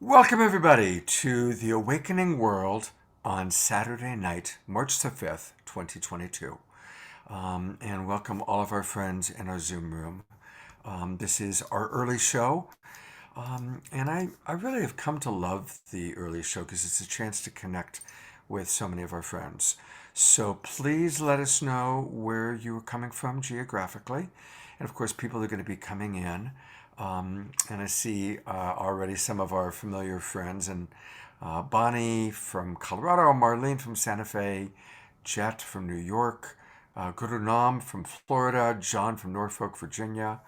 Welcome, everybody, to The Awakening World on Saturday night, March the 5th, 2022. And welcome all of our friends in our Zoom room. This is our early show. And I really have come to love the early show because it's a chance to connect with so many of our friends. So please let us know where you are coming from geographically. And of course, people are going to be coming in. And I see already some of our familiar friends, and Bonnie from Colorado, Marlene from Santa Fe, Jet from New York, Gurunam from Florida, John from Norfolk, Virginia.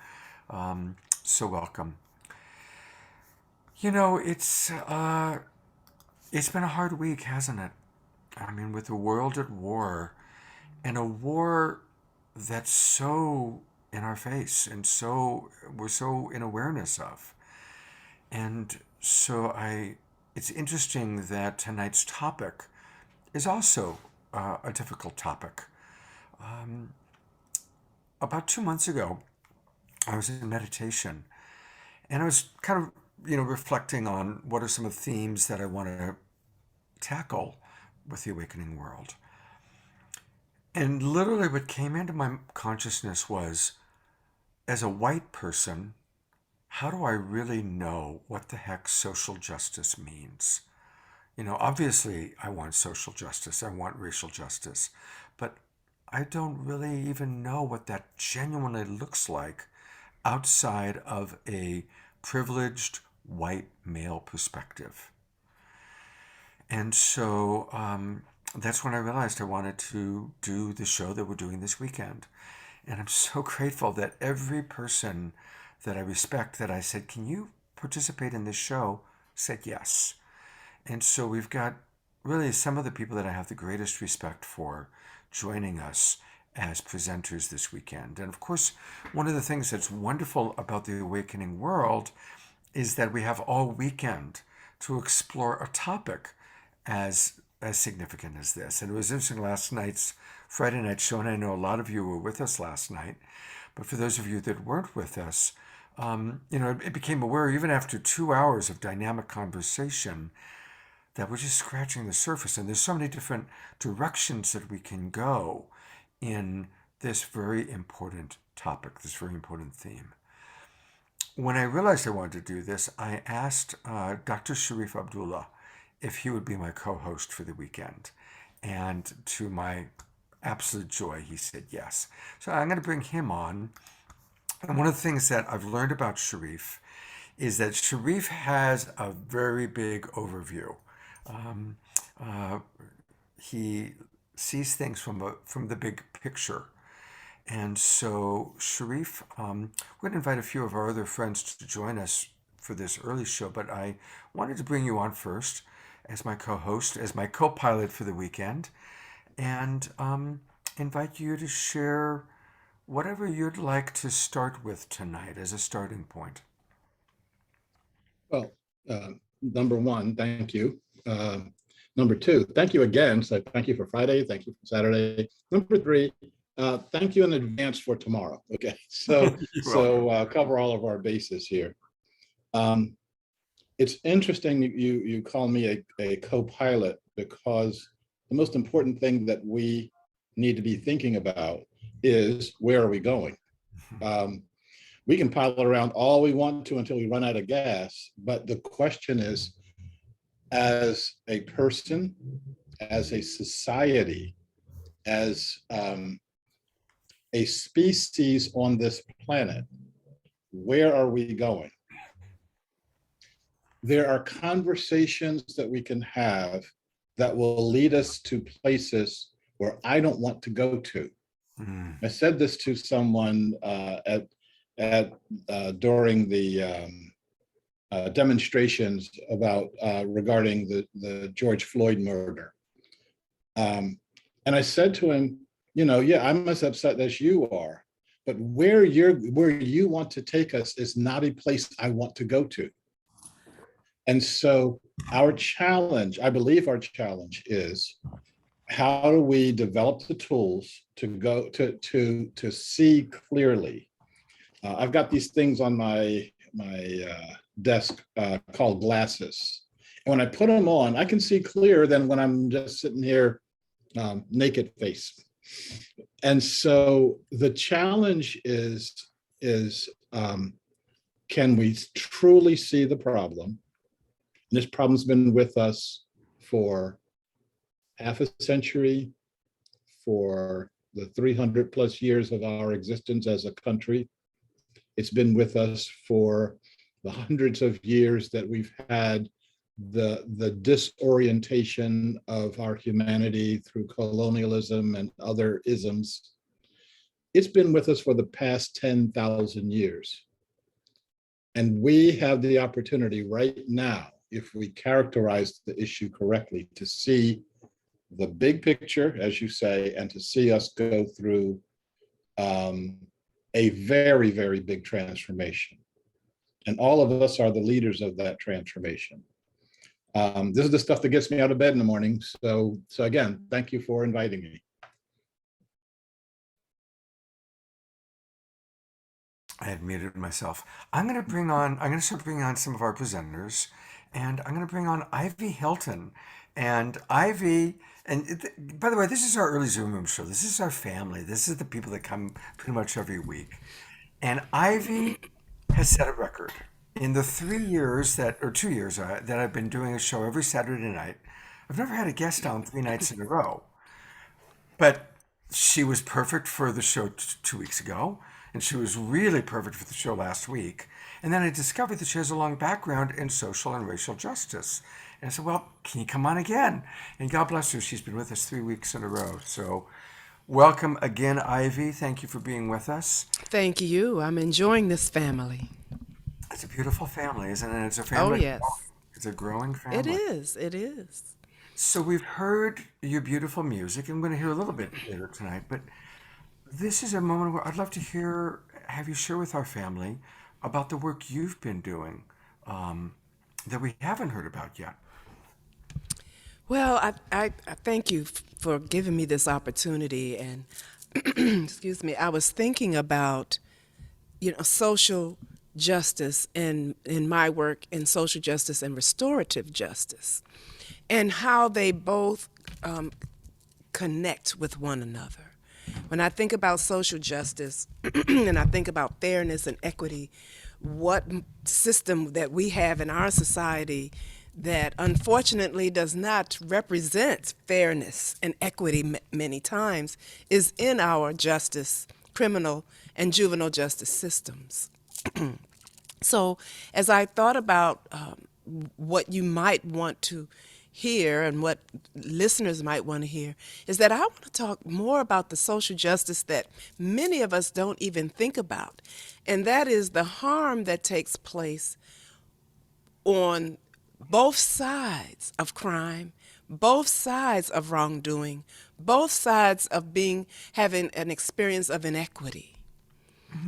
So welcome. It's been a hard week, hasn't it? I mean, with the world at war, and a war that's so in our face, and so we're so in awareness of. And so I it's interesting that tonight's topic is also a difficult topic. About 2 months ago, I was in meditation, and I was kind of reflecting on what are some of the themes that I want to tackle with the awakening world. And literally, what came into my consciousness was, as a white person, how do I really know what the heck social justice means? Obviously, I want social justice, I want racial justice, but I don't really even know what that genuinely looks like outside of a privileged white male perspective. And so that's when I realized I wanted to do the show that we're doing this weekend. And I'm so grateful that every person that I respect that I said, can you participate in this show, said yes. And so we've got really some of the people that I have the greatest respect for joining us as presenters this weekend. And of course, one of the things that's wonderful about the awakening world is that we have all weekend to explore a topic as significant as this. And it was interesting, last night's Friday night show, and I know a lot of you were with us last night, but for those of you that weren't with us, it became aware, even after 2 hours of dynamic conversation, that we're just scratching the surface. And there's so many different directions that we can go in this very important topic, this very important theme. When I realized I wanted to do this, I asked Dr. Sharif Abdullah if he would be my co-host for the weekend. And to my absolute joy, he said yes. So I'm going to bring him on. And one of the things that I've learned about Sharif is that Sharif has a very big overview. Um, uh, he sees things from the big picture. And so, Sharif, we're going to invite a few of our other friends to join us for this early show, but I wanted to bring you on first as my co host, as my co pilot for the weekend, and invite you to share whatever you'd like to start with tonight as a starting point. Well, number one, thank you. Number two, thank you again. So thank you for Friday. Thank you for Saturday. Number three, thank you in advance for tomorrow. Okay, so cover all of our bases here. It's interesting you call me a co-pilot, because the most important thing that we need to be thinking about is, where are we going? We can pilot around all we want to until we run out of gas, but the question is, as a person, as a society, as a species on this planet, where are we going? There are conversations that we can have that will lead us to places where I don't want to go to. I said this to someone during the demonstrations about regarding the George Floyd murder. And I said to him, yeah, I'm as upset as you are, but where you want to take us is not a place I want to go to. And so our challenge, I believe our challenge is, how do we develop the tools to go to see clearly? I've got these things on my desk called glasses. And when I put them on, I can see clearer than when I'm just sitting here naked face. And so the challenge is can we truly see the problem? And this problem's been with us for half a century, for the 300 plus years of our existence as a country. It's been with us for the hundreds of years that we've had the disorientation of our humanity through colonialism and other isms. It's been with us for the past 10,000 years. And we have the opportunity right now, if we characterize the issue correctly, to see the big picture, as you say, and to see us go through a very, very big transformation. And all of us are the leaders of that transformation. This is the stuff that gets me out of bed in the morning. So again, thank you for inviting me. I had muted myself. I'm going to start bringing on some of our presenters, and I'm going to bring on Ivy Hilton. And Ivy, by the way, this is our early Zoom room show. This is our family. This is the people that come pretty much every week. And Ivy has set a record. In the 2 years that I've been doing a show every Saturday night, I've never had a guest on 3 nights in a row. But she was perfect for the show 2 weeks ago, and she was really perfect for the show last week. And then I discovered that she has a long background in social and racial justice. And I said, well, can you come on again? And God bless her, she's been with us 3 weeks in a row. So welcome again, Ivy. Thank you for being with us. Thank you. I'm enjoying this family. It's a beautiful family, isn't it? It's a Oh, family. yes. It's a growing family. It is. It is. So we've heard your beautiful music, and we're going to hear a little bit later tonight, but this is a moment where I'd love to have you share with our family about the work you've been doing that we haven't heard about yet. Well, I thank you for giving me this opportunity. And excuse me, I was thinking about, social justice in my work in social justice and restorative justice, and how they both connect with one another. When I think about social justice and I think about fairness and equity, what system that we have in our society that unfortunately does not represent fairness and equity many times is in our justice, criminal and juvenile justice systems. So as I thought about what you might want to hear and what listeners might want to hear, is that I want to talk more about the social justice that many of us don't even think about. And that is the harm that takes place on both sides of crime, both sides of wrongdoing, both sides of having an experience of inequity.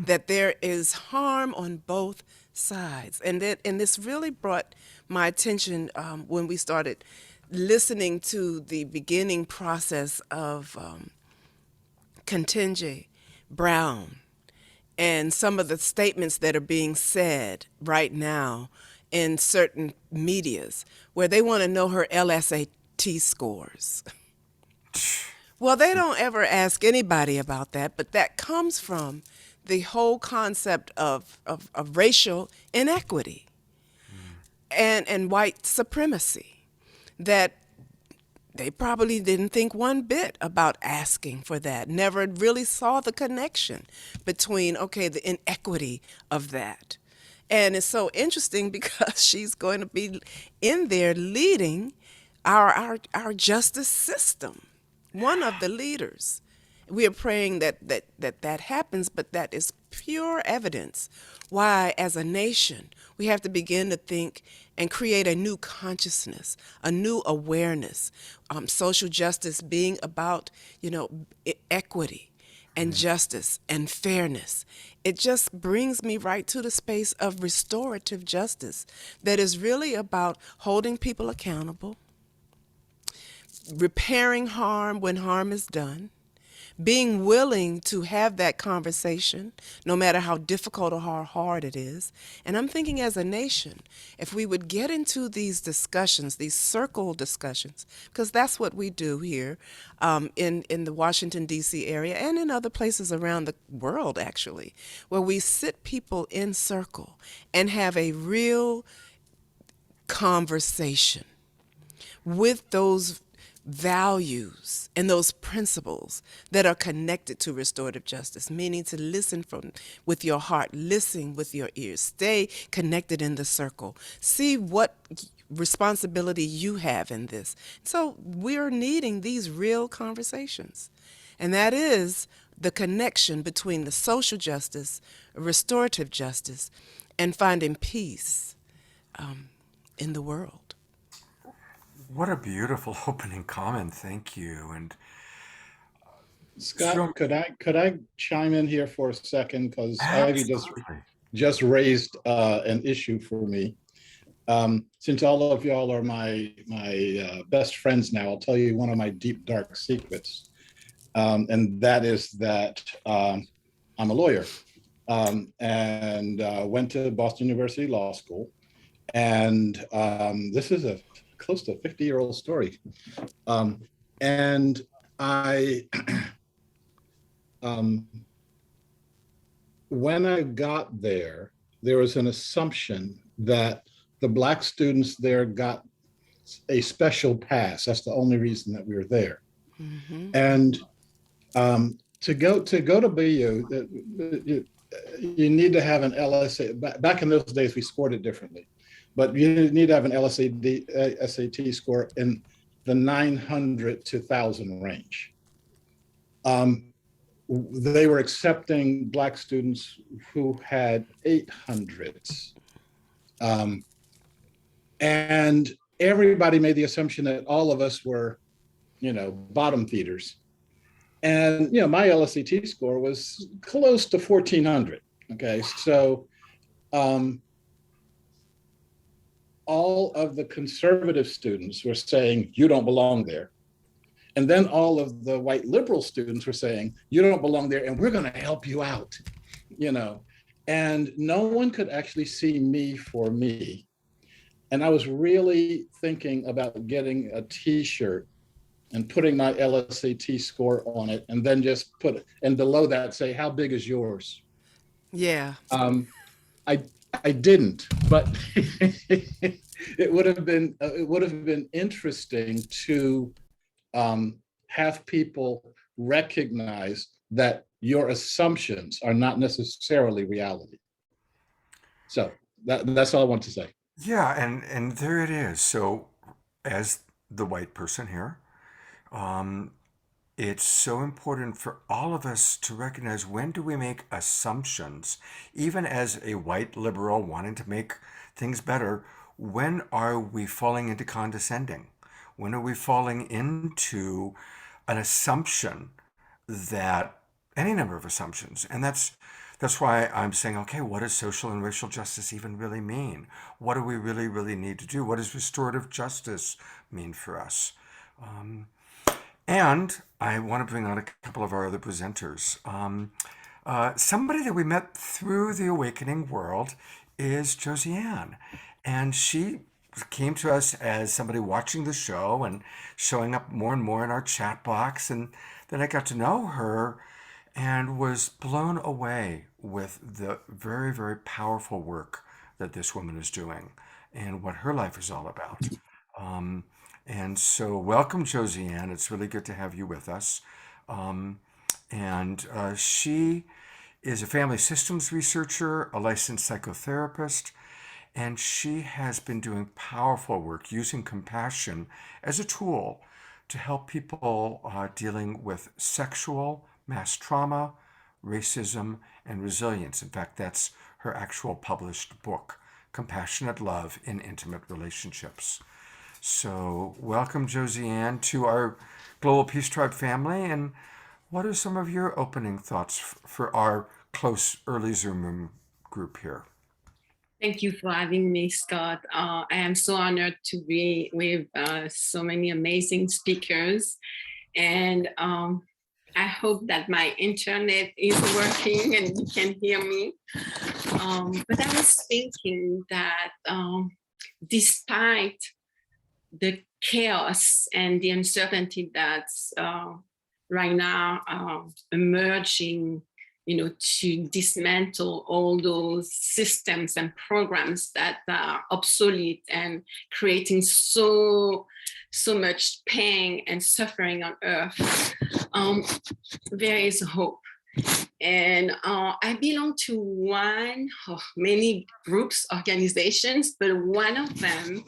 That there is harm on both sides. And this really brought my attention when we started listening to the beginning process of Ketanji Brown and some of the statements that are being said right now in certain medias where they want to know her LSAT scores. Well, they don't ever ask anybody about that, but that comes from the whole concept of racial inequity and white supremacy, that they probably didn't think one bit about asking for that, never really saw the connection between, the inequity of that. And it's so interesting because she's going to be in there leading our justice system, one of the leaders. We are praying that happens, but that is pure evidence why, as a nation, we have to begin to think and create a new consciousness, a new awareness. Social justice being about, equity and justice and fairness. It just brings me right to the space of restorative justice that is really about holding people accountable, repairing harm when harm is done, being willing to have that conversation, no matter how difficult or how hard it is. And I'm thinking as a nation, if we would get into these discussions, these circle discussions, because that's what we do here in the Washington, D.C. area and in other places around the world, actually, where we sit people in circle and have a real conversation with those values and those principles that are connected to restorative justice, meaning to listen from with your heart, listen with your ears, stay connected in the circle, see what responsibility you have in this. So we're needing these real conversations, and that is the connection between the social justice, restorative justice, and finding peace in the world. What a beautiful opening comment. Thank you. And Scott, so, could I chime in here for a second? Because Ivy absolutely. just raised an issue for me. Since all of y'all are my best friends now, I'll tell you one of my deep, dark secrets. And that is that I'm a lawyer and went to Boston University Law School. And this is a close to 50-year-old story. And I, when I got there, there was an assumption that the Black students there got a special pass. That's the only reason that we were there. Mm-hmm. And to go to BU, you need to have an LSA. Back in those days, we scored it differently, but you need to have an SAT score in the 900 to 1,000 range. They were accepting Black students who had 800s. And everybody made the assumption that all of us were, bottom feeders. And, my LSAT score was close to 1,400. Okay, so all of the conservative students were saying, you don't belong there. And then all of the white liberal students were saying, you don't belong there and we're going to help you out, And no one could actually see me for me. And I was really thinking about getting a T-shirt and putting my LSAT score on it, and then just put it, and below that say, how big is yours? Yeah. I didn't, but it would have been interesting to have people recognize that your assumptions are not necessarily reality. So that's all I want to say. Yeah, and there it is. So, as the white person here, it's so important for all of us to recognize, when do we make assumptions, even as a white liberal wanting to make things better. When are we falling into condescending? When are we falling into an assumption, that any number of assumptions? And that's why I'm saying, okay, what does social and racial justice even really mean? What do we really, really need to do? What does restorative justice mean for us? And I want to bring on a couple of our other presenters. Somebody that we met through the awakening world is Josiane. And she came to us as somebody watching the show and showing up more and more in our chat box. And then I got to know her and was blown away with the very, very powerful work that this woman is doing and what her life is all about. And so, welcome, Josiane. It's really good to have you with us. She is a family systems researcher, a licensed psychotherapist, and she has been doing powerful work using compassion as a tool to help people dealing with sexual mass trauma, racism, and resilience. In fact, that's her actual published book, Compassionate Love in Intimate Relationships. So, welcome, Josiane, to our Global Peace Tribe family. And what are some of your opening thoughts for our close early Zoom room group here? Thank you for having me, Scott. I am so honored to be with so many amazing speakers. And I hope that my internet is working and you can hear me. But I was thinking that despite the chaos and the uncertainty that's right now emerging, to dismantle all those systems and programs that are obsolete and creating so much pain and suffering on earth, there is hope. And I belong to one of many groups, organizations, but one of them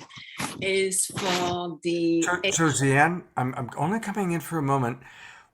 is for the... Josiane, I'm only coming in for a moment.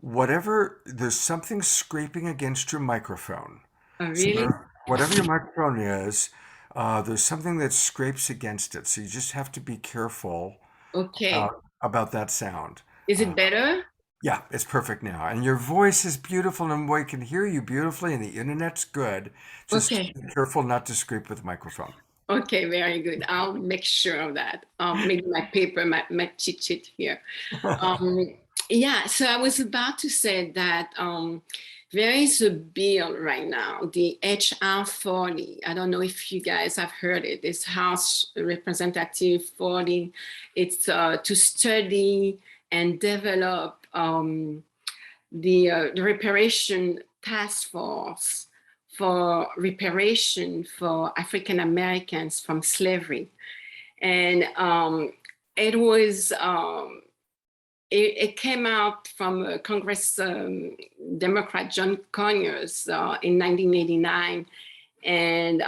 There's something scraping against your microphone. Oh, So really? whatever your microphone is, there's something that scrapes against it. So you just have to be careful Okay. about that sound. Is it better? Yeah, it's perfect now. And your voice is beautiful and we can hear you beautifully and the internet's good. Just Okay. be careful not to scrape with the microphone. Okay, very good. I'll make sure of that. Maybe my paper, my cheat sheet here. Yeah, so I was about to say that there is a bill right now, the HR 40. I don't know if you guys have heard it. It's House Representative 40. It's to study and develop the reparation task force for reparation for African Americans from slavery. And it was, it came out from Congress Democrat John Conyers in 1989. And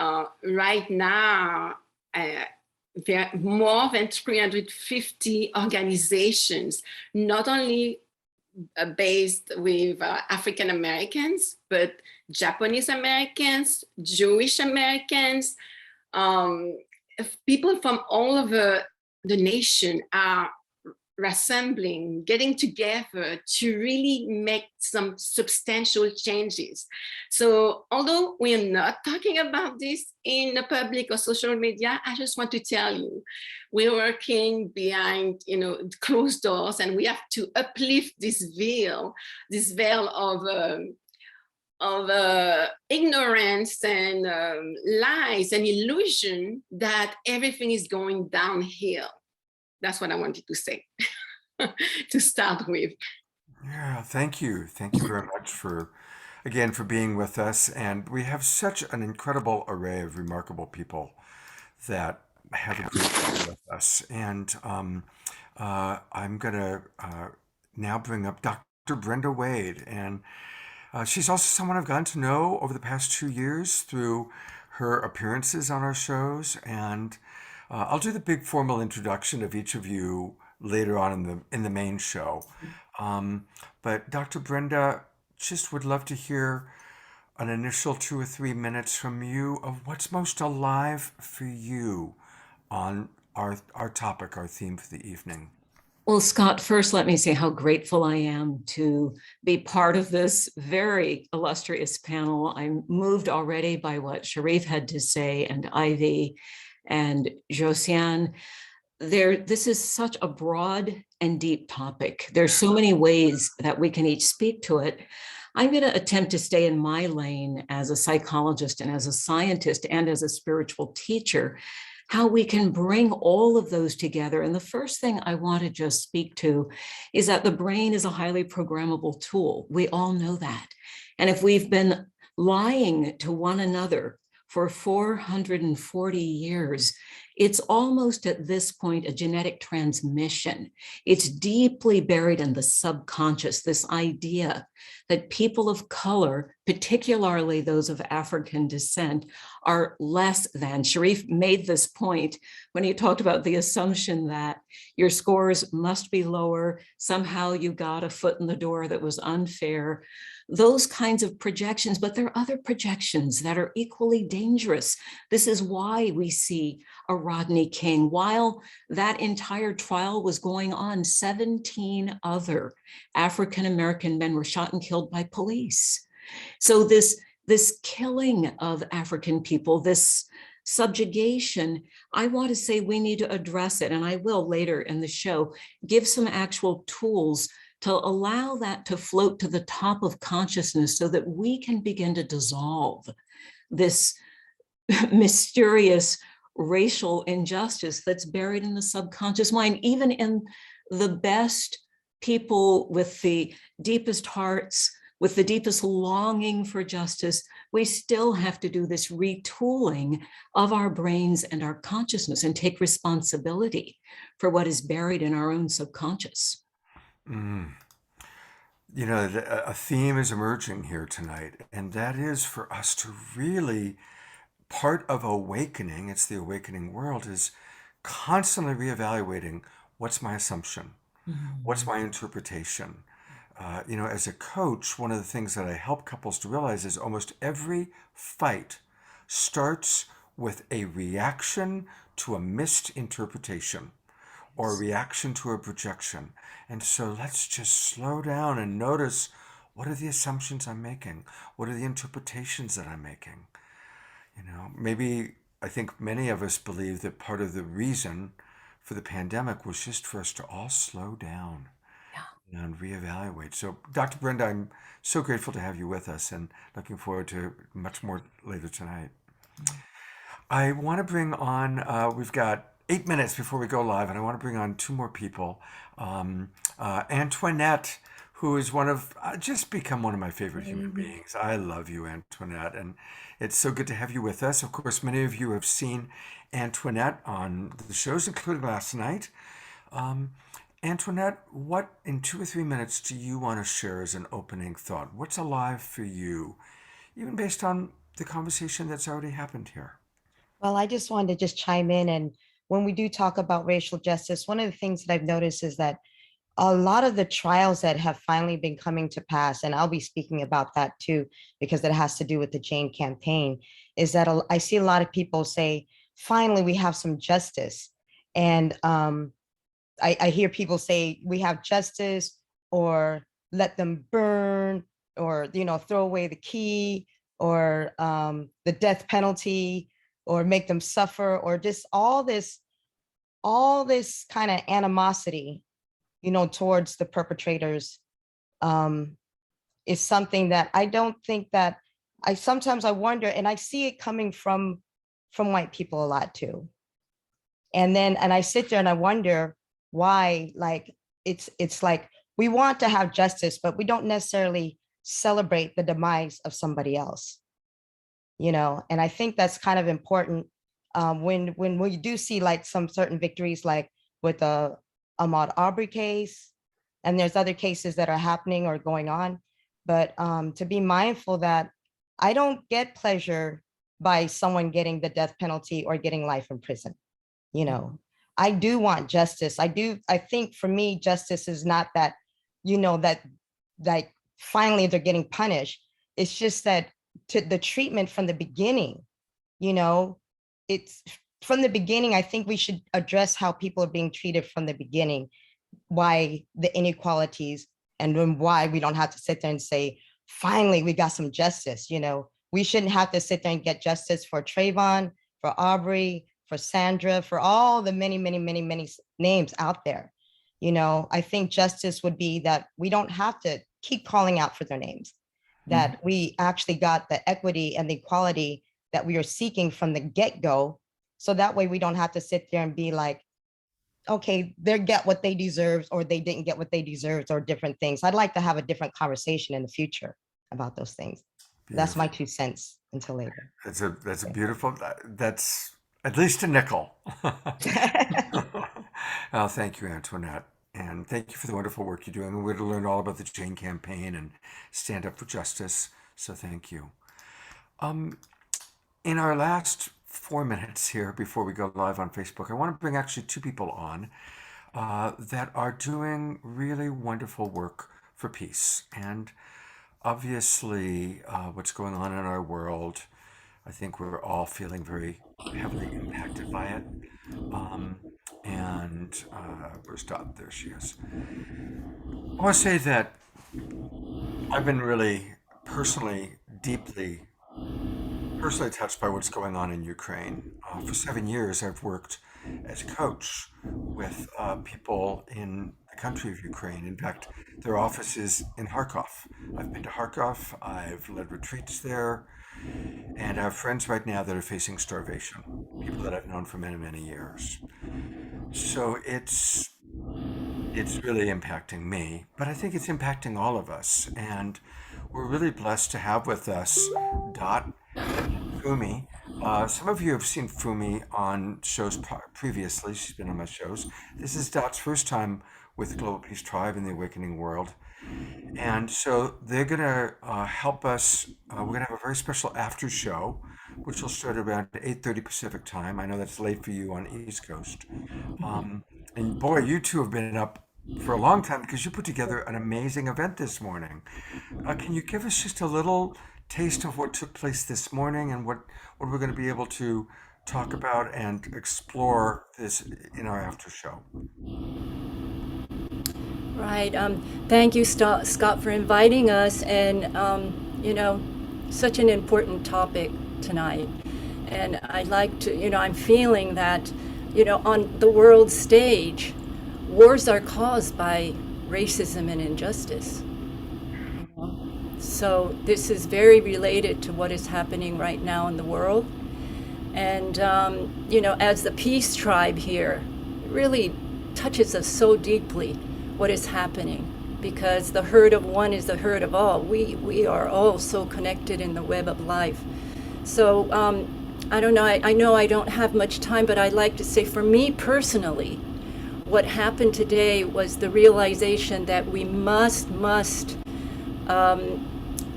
right now, there are more than 350 organizations, not only based with African Americans, but Japanese Americans, Jewish Americans, people from all over the nation are reassembling, getting together to really make some substantial changes. So although we are not talking about this in the public or social media, I just want to tell you, we're working behind closed doors, and we have to uplift this veil of ignorance and lies and illusion that everything is going downhill. That's what I wanted to say to start with. Yeah, thank you. Thank you very much for being with us. And we have such an incredible array of remarkable people that have agreed to be with us. And I'm going to now bring up Dr. Brenda Wade. And she's also someone I've gotten to know over the past 2 years through her appearances on our shows. And I'll do the big formal introduction of each of you later on in the main show. But Dr. Brenda, just would love to hear an initial 2 or 3 minutes from you of what's most alive for you on our topic, our theme for the evening. Well, Scott, first let me say how grateful I am to be part of this very illustrious panel. I'm moved already by what Sharif had to say, and Ivy and Josiane. This is such a broad and deep topic. There's so many ways that we can each speak to it. I'm going to attempt to stay in my lane as a psychologist and as a scientist and as a spiritual teacher, how we can bring all of those together. And the first thing I want to just speak to is that the brain is a highly programmable tool. We all know that. And if we've been lying to one another for 440 years, it's almost at this point a genetic transmission. It's deeply buried in the subconscious, this idea that people of color, particularly those of African descent, are less than. Sharif made this point when he talked about the assumption that your scores must be lower, somehow you got a foot in the door that was unfair. Those kinds of projections, but there are other projections that are equally dangerous. This is why we see a Rodney King. While that entire trial was going on, 17 other African-American men were shot and killed by police. So this killing of African people, this subjugation, I want to say we need to address it, and I will later in the show give some actual tools to allow that to float to the top of consciousness so that we can begin to dissolve this mysterious racial injustice that's buried in the subconscious mind, even in the best people with the deepest hearts, with the deepest longing for justice. We still have to do this retooling of our brains and our consciousness and take responsibility for what is buried in our own subconscious. Mm. You know, a theme is emerging here tonight, and that is for us to really, part of awakening, it's the awakening world, is constantly reevaluating what's my assumption, what's my interpretation. You know, as a coach, one of the things that I help couples to realize is almost every fight starts with a reaction to a misinterpretation or a reaction to a projection. And so let's just slow down and notice, what are the assumptions I'm making? What are the interpretations that I'm making? You know, maybe I think many of us believe that part of the reason for the pandemic was just for us to all slow down and reevaluate. So, Dr. Brenda, I'm so grateful to have you with us and looking forward to much more later tonight. I want to bring on, we've got 8 minutes before we go live, and I want to bring on two more people. Antoinette, who is just become one of my favorite human beings. I love you, Antoinette, and it's so good to have you with us. Of course, many of you have seen Antoinette on the shows, including last night. Antoinette, what in 2 or 3 minutes do you want to share as an opening thought? What's alive for you, even based on the conversation that's already happened here? Well, I just wanted to just chime in. And when we do talk about racial justice, one of the things that I've noticed is that a lot of the trials that have finally been coming to pass, and I'll be speaking about that too, because it has to do with the Jane campaign, is that I see a lot of people say, finally, we have some justice. And I hear people say, we have justice, or let them burn, or, you know, throw away the key, or the death penalty, or make them suffer, or just all this kind of animosity, you know, towards the perpetrators, is something that I don't think that sometimes I wonder, and I see it coming from white people a lot too. And I sit there and I wonder why, like, it's like we want to have justice, but we don't necessarily celebrate the demise of somebody else, you know. And I think that's kind of important when we do see like some certain victories, like with the Ahmaud Arbery case, and there's other cases that are happening or going on. But to be mindful that I don't get pleasure by someone getting the death penalty or getting life in prison. You know, I do want justice. I think for me, justice is not that, you know, that like finally they're getting punished. It's just that to the treatment from the beginning, you know, it's from the beginning. I think we should address how people are being treated from the beginning, why the inequalities, and then why we don't have to sit there and say, finally, we got some justice. You know, we shouldn't have to sit there and get justice for Trayvon, for Aubrey, for Sandra, for all the many, many, many, many names out there. You know, I think justice would be that we don't have to keep calling out for their names, that we actually got the equity and the equality that we are seeking from the get-go. So that way we don't have to sit there and be like, okay, they get what they deserve, or they didn't get what they deserved, or different things. I'd like to have a different conversation in the future about those things. Beautiful. That's my 2 cents until later. That's a beautiful, that's at least a nickel. Oh, thank you, Antoinette. And thank you for the wonderful work you're doing. We're going to learn all about the Jane campaign and stand up for justice. So thank you. In our last 4 minutes here before we go live on Facebook, I want to bring actually two people on that are doing really wonderful work for peace. And obviously, what's going on in our world, I think we're all feeling very heavily impacted by it. Where's Dot? There she is. I want to say that I've been really deeply touched by what's going on in Ukraine. For 7 years, I've worked as a coach with people in the country of Ukraine. In fact, their office is in Kharkov. I've been to Kharkov. I've led retreats there, and I have friends right now that are facing starvation. People that I've known for many, many years. So it's really impacting me, but I think it's impacting all of us. And we're really blessed to have with us Dot and Fumi. Some of you have seen Fumi on shows previously. She's been on my shows. This is Dot's first time with Global Peace Tribe in the Awakening World. And so they're going to help us. We're going to have a very special after show, which will start around 8:30 Pacific time. I know that's late for you on East Coast. And boy, you two have been up for a long time because you put together an amazing event this morning. Can you give us just a little taste of what took place this morning and what we're going to be able to talk about and explore this in our after show? Right. Thank you, Scott, for inviting us. And, such an important topic tonight. And I'd like to, I'm feeling that, on the world stage, wars are caused by racism and injustice. So this is very related to what is happening right now in the world. And, as the peace tribe here, it really touches us so deeply what is happening, because the herd of one is the herd of all. We are all so connected in the web of life. So I don't know, I know I don't have much time, but I'd like to say for me personally, what happened today was the realization that we must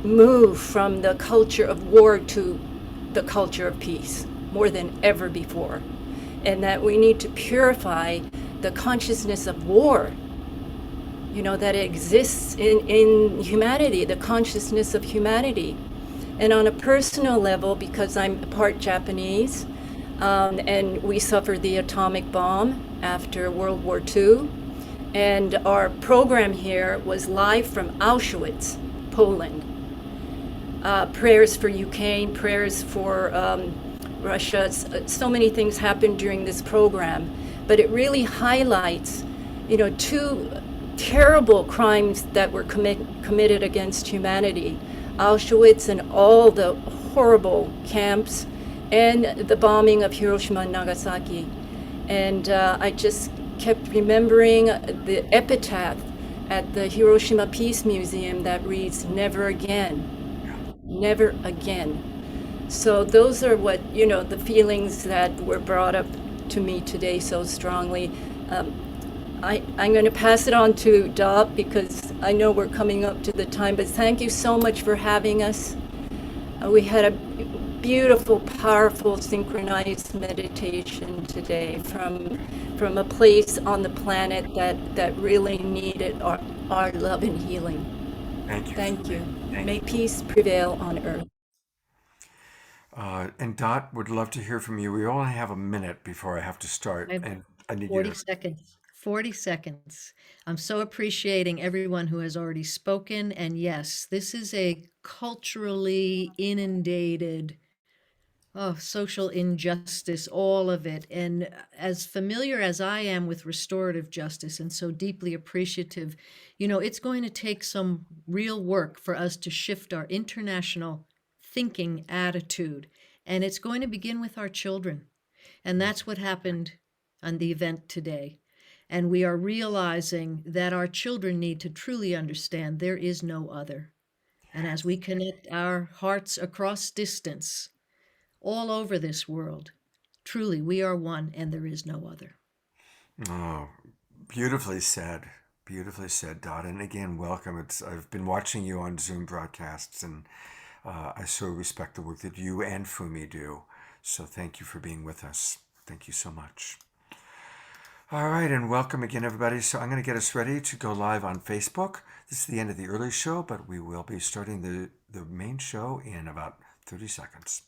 move from the culture of war to the culture of peace more than ever before. And that we need to purify the consciousness of war, that exists in humanity, the consciousness of humanity. And on a personal level, because I'm part Japanese, and we suffered the atomic bomb after World War II, and our program here was live from Auschwitz, Poland. Prayers for Ukraine, prayers for Russia. So many things happened during this program, but it really highlights, two terrible crimes that were committed against humanity. Auschwitz and all the horrible camps, and the bombing of Hiroshima and Nagasaki. And I just kept remembering the epitaph at the Hiroshima Peace Museum that reads, "Never again, never again." So those are what, the feelings that were brought up to me today so strongly. I'm going to pass it on to Dot because I know we're coming up to the time, but thank you so much for having us. We had a beautiful, powerful, synchronized meditation today from a place on the planet that really needed our love and healing. Thank you. Thank you. Thank May you. peace prevail on earth. And Dot, would love to hear from you. We only have a minute before I have to start, I have and I need you 40 to. seconds. 40 seconds. I'm so appreciating everyone who has already spoken. And yes, this is a culturally inundated, social injustice, all of it. And as familiar as I am with restorative justice and so deeply appreciative, it's going to take some real work for us to shift our international thinking attitude. And it's going to begin with our children. And that's what happened on the event today. And we are realizing that our children need to truly understand there is no other. And as we connect our hearts across distance, all over this world, truly we are one and there is no other. Oh, beautifully said. Beautifully said, Dot. And again, welcome. I've been watching you on Zoom broadcasts, and I so respect the work that you and Fumi do. So thank you for being with us. Thank you so much. All right, and welcome again, everybody. So I'm going to get us ready to go live on Facebook. This is the end of the early show, but we will be starting the main show in about 30 seconds.